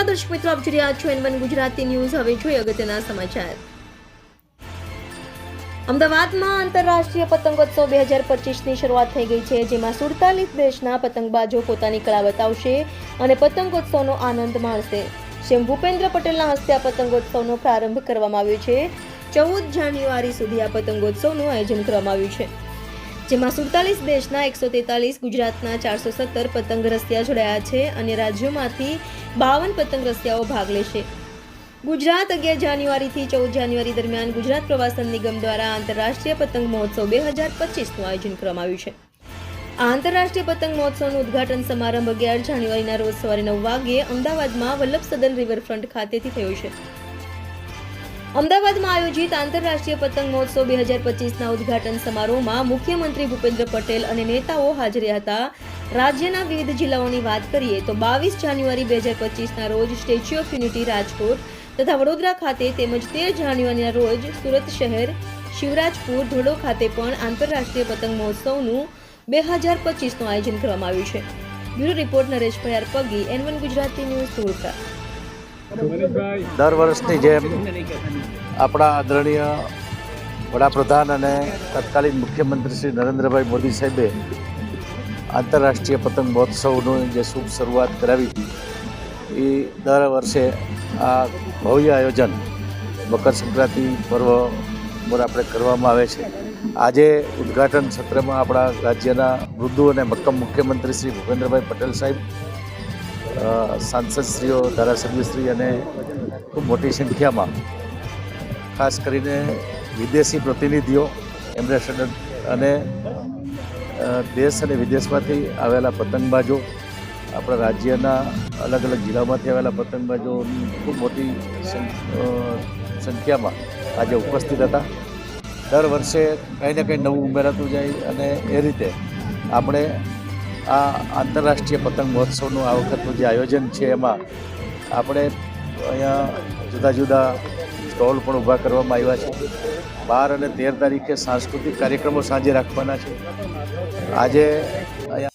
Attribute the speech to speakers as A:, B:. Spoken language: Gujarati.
A: નમસ્કાર દર્શક મિત્રો, આપ જોઈ રહ્યા છો N1 ગુજરાતી ન્યૂઝ। હવે જોઈએ અગત્યના સમાચાર। અમદાવાદમાં આંતરરાષ્ટ્રીય પતંગોત્સવ 2025ની શરૂઆત થઈ ગઈ છે, જેમાં 47 દેશના પતંગબાજો પોતાની કળા બતાવશે અને પતંગોત્સવનો આનંદ માણશે। સીએમ ભૂપેન્દ્ર પટેલના હસ્તે આ પતંગોત્સવનો પ્રારંભ કરવામાં આવ્યો છે। 14 જાન્યુઆરી સુધી આ પતંગોત્સવનું આયોજન કરવામાં આવ્યું છે, જેમાં 47 દેશના 143, ગુજરાતના 417 પતંગ રસિયા જોડાયા છે અને રાજ્યોમાંથી 52 પતંગ રસિયાઓ ભાગ લેશે। ગુજરાત 11 જાન્યુઆરીથી 14 જાન્યુઆરી દરમિયાન ગુજરાત પ્રવાસન નિગમ દ્વારા આંતરરાષ્ટ્રીય પતંગ મહોત્સવ 2025નું આયોજન કરવામાં આવ્યું છે। આ આંતરરાષ્ટ્રીય પતંગ મહોત્સવનું ઉદ્ઘાટન સમારંભ 11 જાન્યુઆરીના રોજ સવારે 9 વાગ્યે અમદાવાદમાં વલ્લભ સદન રિવરફ્રન્ટ ખાતેથી થયો છે। અમદાવાદમાં આયોજિત આંતરરાષ્ટ્રીય પતંગ મહોત્સવ 2025ના ઉદ્ઘાટન સમારોહમાં મુખ્યમંત્રી ભૂપેન્દ્ર પટેલ અને નેતાઓ હાજર રહ્યા હતા। રાજ્યના વિવિધ જિલ્લાઓની વાત કરીએ તો 22 જાન્યુઆરી 2025ના રોજ સ્ટેચ્યુ ઓફ યુનિટી રાજકોટ તથા વડોદરા ખાતે તેમજ 13 જાન્યુઆરીના રોજ સુરત શહેર, શિવરાજપુર, ધોળો ખાતે પણ આંતરરાષ્ટ્રીય પતંગ મહોત્સવનું 2025નું આયોજન કરવામાં આવ્યું છે। બ્યુરો રિપોર્ટ નરેશભાઈ આરપગી, N1 ગુજરાતી ન્યૂઝ, સુરત।
B: દર વર્ષની જેમ આપણા આદરણીય વડાપ્રધાન અને તત્કાલીન મુખ્યમંત્રી શ્રી નરેન્દ્રભાઈ મોદી સાહેબે આંતરરાષ્ટ્રીય પતંગ મહોત્સવનું જે શુભ શરૂઆત કરાવી હતી, એ દર વર્ષે આ ભવ્ય આયોજન મકર સંક્રાંતિ પર્વ પર આપણે કરવામાં આવે છે। આજે ઉદ્ઘાટન સત્રમાં આપણા રાજ્યના મૃદુ અને મક્કમ મુખ્યમંત્રી શ્રી ભૂપેન્દ્રભાઈ પટેલ સાહેબ, સાંસદશ્રીઓ, ધારાસભ્યશ્રી અને ખૂબ મોટી સંખ્યામાં ખાસ કરીને વિદેશી પ્રતિનિધિઓ, એમ્બેસેડર અને દેશ અને વિદેશમાંથી આવેલા પતંગબાજો, આપણા રાજ્યના અલગ અલગ જિલ્લામાંથી આવેલા પતંગબાજોની ખૂબ મોટી સંખ્યામાં આજે ઉપસ્થિત હતા। દર વર્ષે કંઈ ને કંઈ નવું ઉમેરાતું જાય અને એ રીતે આપણે આ આંતરરાષ્ટ્રીય પતંગ મહોત્સવનું આ વખતનું જે આયોજન છે, એમાં આપણે અહીંયા જુદા જુદા સ્ટોલ પણ ઊભા કરવામાં આવ્યા છે। 12 અને 13 તારીખે સાંસ્કૃતિક કાર્યક્રમો સાંજે રાખવાના છે। આજે અહીંયા